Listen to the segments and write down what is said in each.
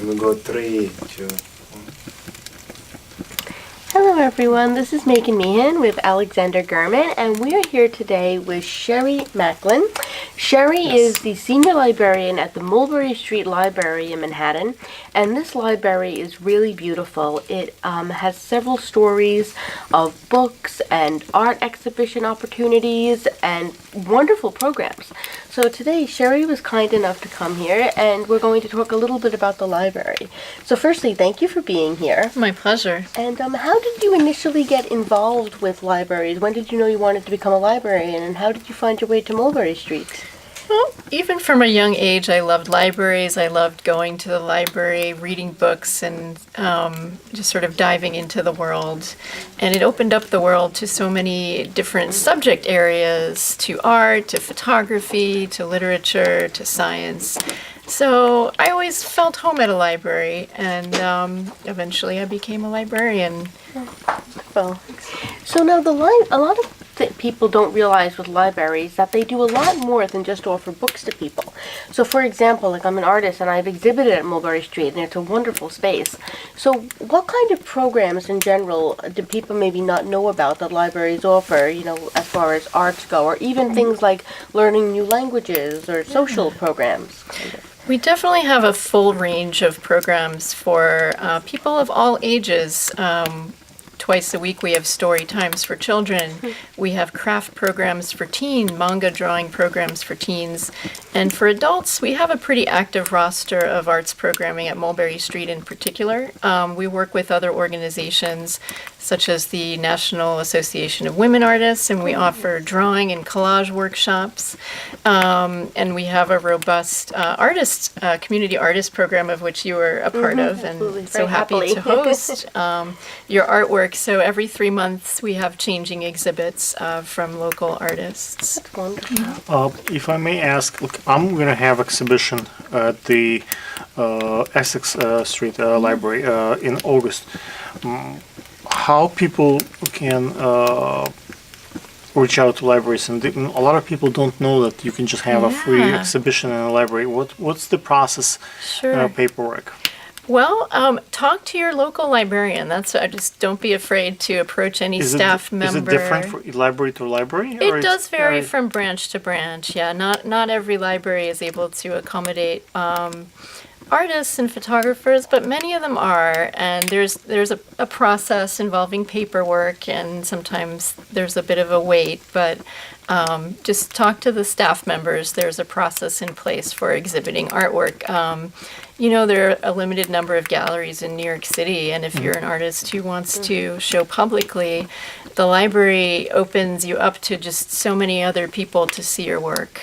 we go 3, 2, 1. Hello everyone, this is Meagan Mehan with Alexander Gurman, and we are here today with Sherry Macklin. Sherry is the senior librarian at the Mulberry Street Library in Manhattan, and this library is really beautiful. It has several stories of books and art exhibition opportunities and wonderful programs. So today Sherry was kind enough to come here, and we're going to talk a little bit about the library. So firstly, thank you for being here. My pleasure. And how did you initially get involved with libraries? When did you know you wanted to become a librarian, and how did you find your way to Mulberry Street? Well, even from a young age, I loved libraries. I loved going to the library, reading books, and just sort of diving into the world. And it opened up the world to so many different subject areas, to art, to photography, to literature, to science. So I always felt home at a library, and eventually I became a librarian. Well, so now a lot of people don't realize with libraries that they do a lot more than just offer books to people. So for example, like I'm an artist and I've exhibited at Mulberry Street, and it's a wonderful space. So what kind of programs in general do people maybe not know about that libraries offer, as far as arts go, or even things like learning new languages or social programs? We definitely have a full range of programs for people of all ages. Twice a week we have story times for children. We have craft programs for teen, manga drawing programs for teens. And for adults, we have a pretty active roster of arts programming at Mulberry Street in particular. We work with other organizations such as the National Association of Women Artists, and we offer drawing and collage workshops. And we have a robust community artist program of which you were a part of, and so happy to host your artwork. So every 3 months we have changing exhibits from local artists. That's wonderful. If I may ask, look, I'm going to have exhibition at the Essex Street Library in August. How people can reach out to libraries, and a lot of people don't know that you can just have a free exhibition in a library. What's the process? Sure. Paperwork. Well, talk to your local librarian. Just don't be afraid to approach any staff member. Is it different from library to library? It does vary from branch to branch. Yeah, not every library is able to accommodate artists and photographers, but many of them are. And there's a process involving paperwork, and sometimes there's a bit of a wait. But just talk to the staff members. There's a process in place for exhibiting artwork. There are a limited number of galleries in New York City, and if you're an artist who wants to show publicly, the library opens you up to just so many other people to see your work.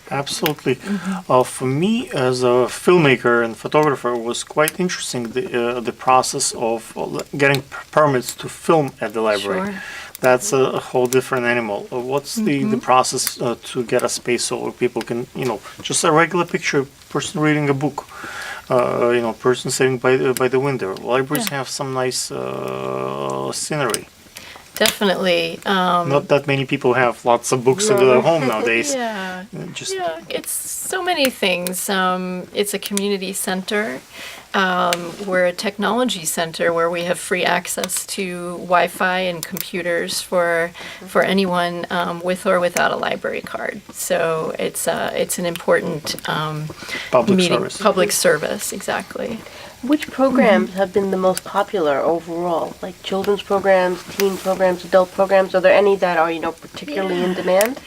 Absolutely. For me, as a filmmaker and photographer, it was quite interesting the process of getting permits to film at the library. Sure. That's a whole different animal. What's the process to get a space so people can, just a regular picture, person reading a book, person sitting by the window. Libraries have some nice scenery. Definitely. Not that many people have lots of books in their home nowadays. Yeah. It's so many things. It's a community center. We're a technology center where we have free access to Wi-Fi and computers for anyone with or without a library card. So it's an important public service, exactly. Which programs have been the most popular overall? Like children's programs, teen programs, adult programs? Are there any that are, particularly in demand?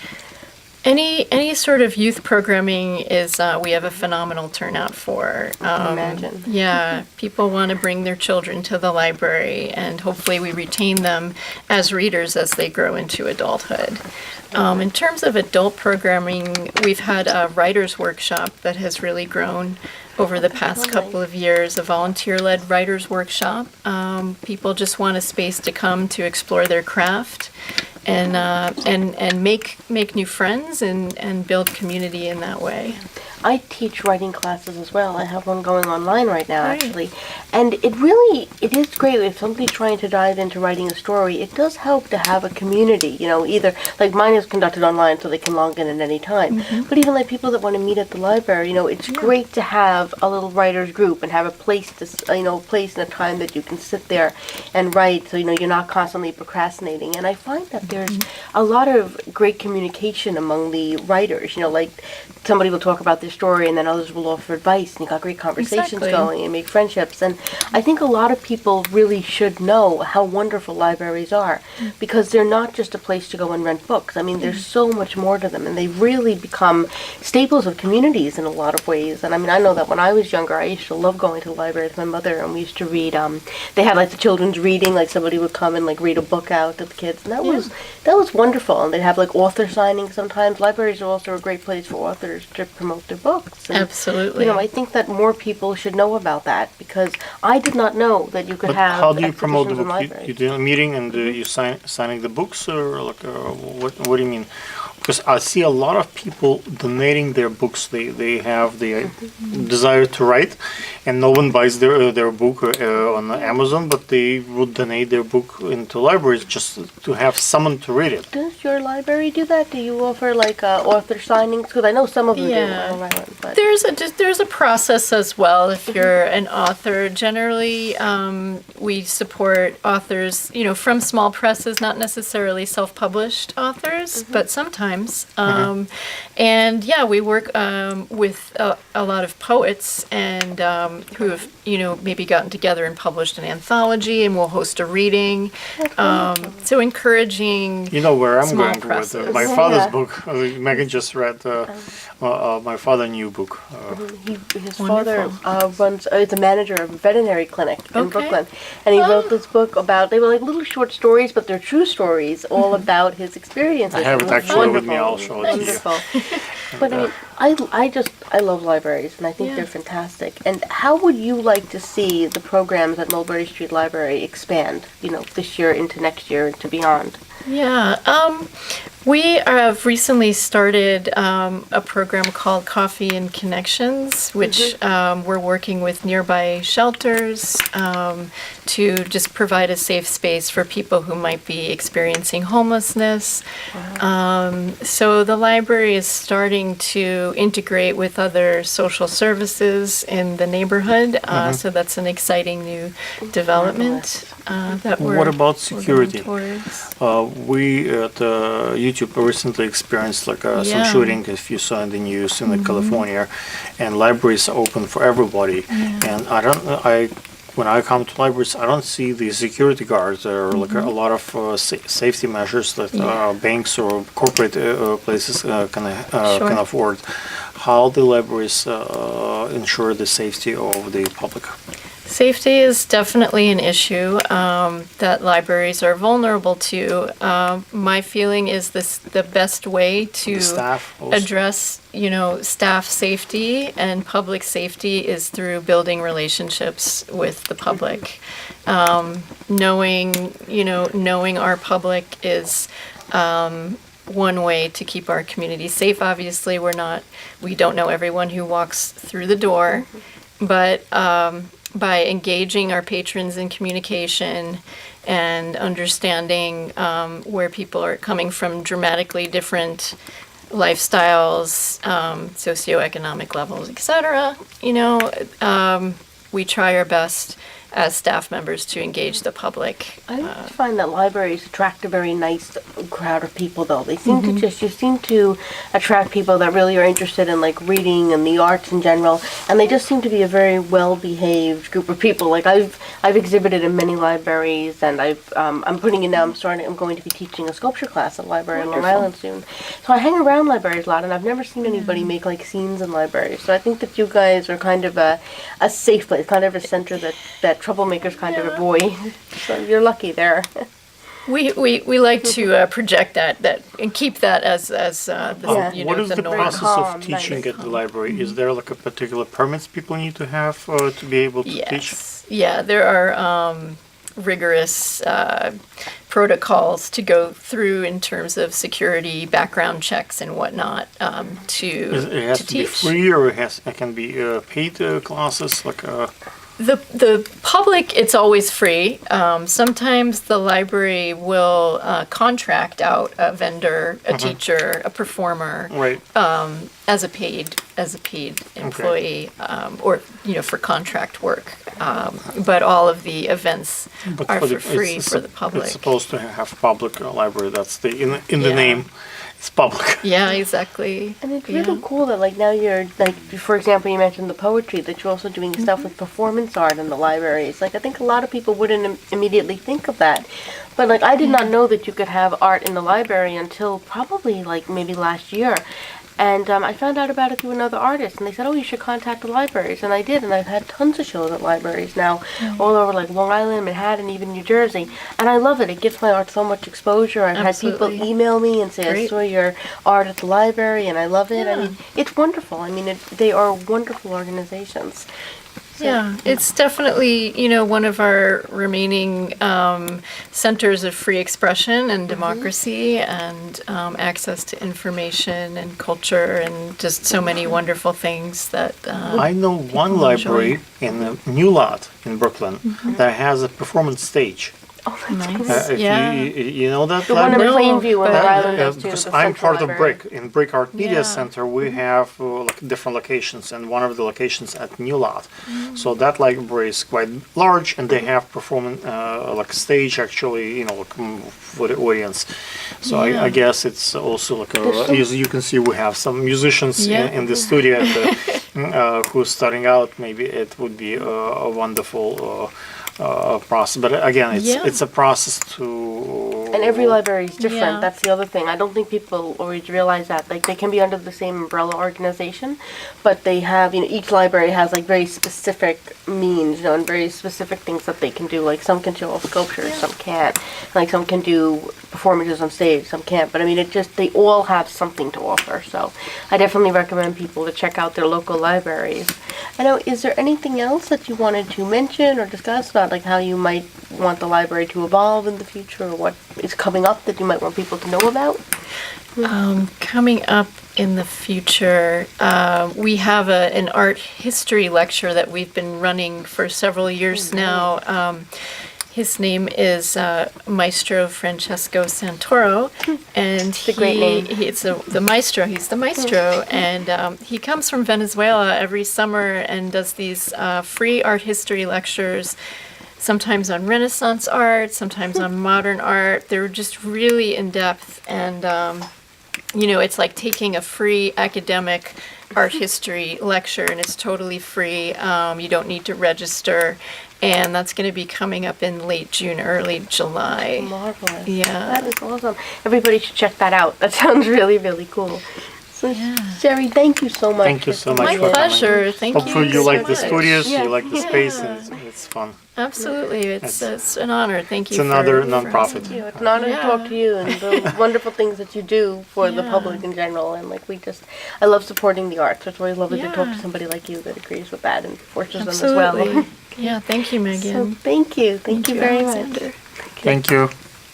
Any sort of youth programming is we have a phenomenal turnout for. Imagine. Yeah, people want to bring their children to the library, and hopefully we retain them as readers as they grow into adulthood. In terms of adult programming, we've had a writer's workshop that has really grown over the past couple of years, a volunteer-led writer's workshop. People just want a space to come to explore their craft and make new friends and build community in that way. I teach writing classes as well. I have one going online right now, Right. actually. And it is great if somebody's trying to dive into writing a story. It does help to have a community, either, like mine is conducted online so they can log in at any time. But even like people that want to meet at the library, it's great to have a little writer's group and have a place place and a time that you can sit there and write, so you're not constantly procrastinating. And I find that there's a lot of great communication among the writers. Like somebody will talk about their story and then others will offer advice, and you got great conversations Exactly. going and make friendships. And I think a lot of people really should know how wonderful libraries are, because they're not just a place to go and rent books. I mean, there's so much more to them, and they've really become staples of communities in a lot of ways. And I mean, I know that when I was younger, I used to love going to the library with my mother, and we used to read. They had like the children's reading, like somebody would come and like read a book out to the kids, and that was wonderful. And they'd have like author signings sometimes. Libraries are also a great place for authors to promote their books. And, Absolutely. I think that more people should know about that, because I did not know that you could But have how do you promote the exhibitions in book? You libraries. do a meeting and you signing the books, or like what do you mean? Because I see a lot of people donating their books. They have the desire to write, and no one buys their book on Amazon, but they would donate their book into libraries just to have someone to read it. Does your library do that? Do you offer like author signings? Because I know some of them Yeah. do on Long Island, but There's a process as well. If you're an author, generally we support authors, from small presses, not necessarily self-published authors, but sometimes. And yeah, we work with a lot of poets and who have maybe gotten together and published an anthology, and we'll host a reading. So encouraging. You know where I'm Small going presses. with my father's Yeah. book. Megan just read my father's new book. his father is a manager of a veterinary clinic in Okay. Brooklyn, and he wrote this book about. They were like little short stories, but they're true stories, all about his experiences. I have it was actually with me. wonderful. I'll show it to you. Wonderful. But I love libraries, and I think Yeah. they're fantastic. And how would you like to see the programs at Mulberry Street Library expand? This year into next year into beyond. Yeah, we have recently started a program called Coffee and Connections, which we're working with nearby shelters to just provide a safe space for people who might be experiencing homelessness. So the library is starting to integrate with other social services in the neighborhood. So that's an exciting new development that we're What about we're going security? towards. We at YouTube recently experienced some Yeah. shooting, if you saw in the news in California, and libraries are open for everybody. And when I come to libraries, I don't see the security guards. There are like a lot of safety measures that banks or corporate places can afford. How the libraries ensure the safety of the public? Safety is definitely an issue that libraries are vulnerable to. My feeling is the best way to The staff also. address, staff safety and public safety is through building relationships with the public. Knowing our public is one way to keep our community safe. Obviously, we don't know everyone who walks through the door, but by engaging our patrons in communication and understanding where people are coming from dramatically different lifestyles, socioeconomic levels, etc., we try our best as staff members to engage the public. I always find that libraries attract a very nice crowd of people, though. They seem to you seem to attract people that really are interested in like reading and the arts in general, and they just seem to be a very well-behaved group of people. Like I've exhibited in many libraries, and I'm putting in now. I'm going to be teaching a sculpture class at a library in Long Island soon. So I hang around libraries a lot, and I've never seen anybody make like scenes in libraries. So I think that you guys are kind of a safe place, kind of a center that troublemakers kind of avoid. So you're lucky there. We like to project that and keep that as Yeah. What is the the norm. process Calm, of teaching nice. at the library? Is there like a particular permits people need to have to be able to teach? Yes. Yeah, there are rigorous protocols to go through in terms of security, background checks, and whatnot It has to to be teach. free, or it can be paid classes, like The public, it's always free. Sometimes the library will contract out a vendor, a teacher, a performer, right. as a paid employee, or for contract work. But all of the events But are for for free it's, for the public. It's supposed to have public library. That's the in the Yeah. name. It's public. Yeah, exactly. And it's really cool that like now you're like, for example, you mentioned the poetry, that you're also doing stuff with performance art in the libraries. Like I think a lot of people wouldn't immediately think of that, but like I did not know that you could have art in the library until probably like maybe last year. And I found out about it through another artist, and they said, "Oh, you should contact the libraries." And I did, and I've had tons of shows at libraries now, all over like Long Island, Manhattan, even New Jersey. And I love it. It gives my art so much exposure. I've had people Absolutely. email me and say, "I Great. saw your art at the library, and I love it." I Yeah. mean, it's wonderful. I mean, they are wonderful organizations. Yeah, it's definitely, one of our remaining centers of free expression and democracy and access to information and culture and just so many wonderful things that. I know one people library in New Lot in Brooklyn that has a performance stage. Oh, that's Nice. cool. If Yeah. you know that The one in No, Plainview in but- Rhode Island does too. because the I'm Central part of Library. BRIC. In BRIC Art Media Yeah. Center, we have like different locations, and one of the locations at New Lot. So that library is quite large, and they have performance like stage actually, like for the audience. So Yeah. I guess it's also like as you can see, we have some musicians Yeah. in the studio at the, who's starting out. Maybe it would be a wonderful. Process, but again, Yeah. it's a process to. And every library is different. Yeah. That's the other thing. I don't think people always realize that. Like they can be under the same umbrella organization, but they have, each library has like very specific means, and very specific things that they can do. Like some can show off sculptures, some can't. Like some can do performances on stage, some can't. But I mean, they all have something to offer. So I definitely recommend people to check out their local libraries. I know, is there anything else that you wanted to mention or discuss about like how you might want the library to evolve in the future, or what is coming up that you might want people to know about? Coming up in the future, we have an art history lecture that we've been running for several years now. His name is Maestro Francesco Santoro, and a great name. He's the maestro. He's the maestro, and he comes from Venezuela every summer and does these free art history lectures. Sometimes on Renaissance art, sometimes on modern art. They're just really in depth, and it's like taking a free academic art history lecture, and it's totally free. You don't need to register, and that's going to be coming up in late June, early July. Marvelous. Yeah. That is awesome. Everybody should check that out. That sounds really, really cool. So, Sherry, thank you so much. Thank you for so much My for coming. pleasure. Thank Hopefully you. you so like the much. studios, Yeah. you like the space, Yeah. and it's fun. Absolutely, it's an honor. Thank you. It's another for nonprofit. Thank you. It's an honor to Yeah. talk to you and the wonderful things that you do for the Yeah. public in general. And I love supporting the arts. It's always lovely to talk to Yeah. somebody like you that agrees with that and forces them as Absolutely. well. Yeah, thank you, Megan. So thank you. Thank you very Alexander. much. Thank you.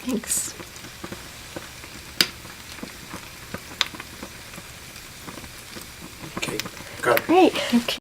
Thanks. Okay, good. Great. Okay.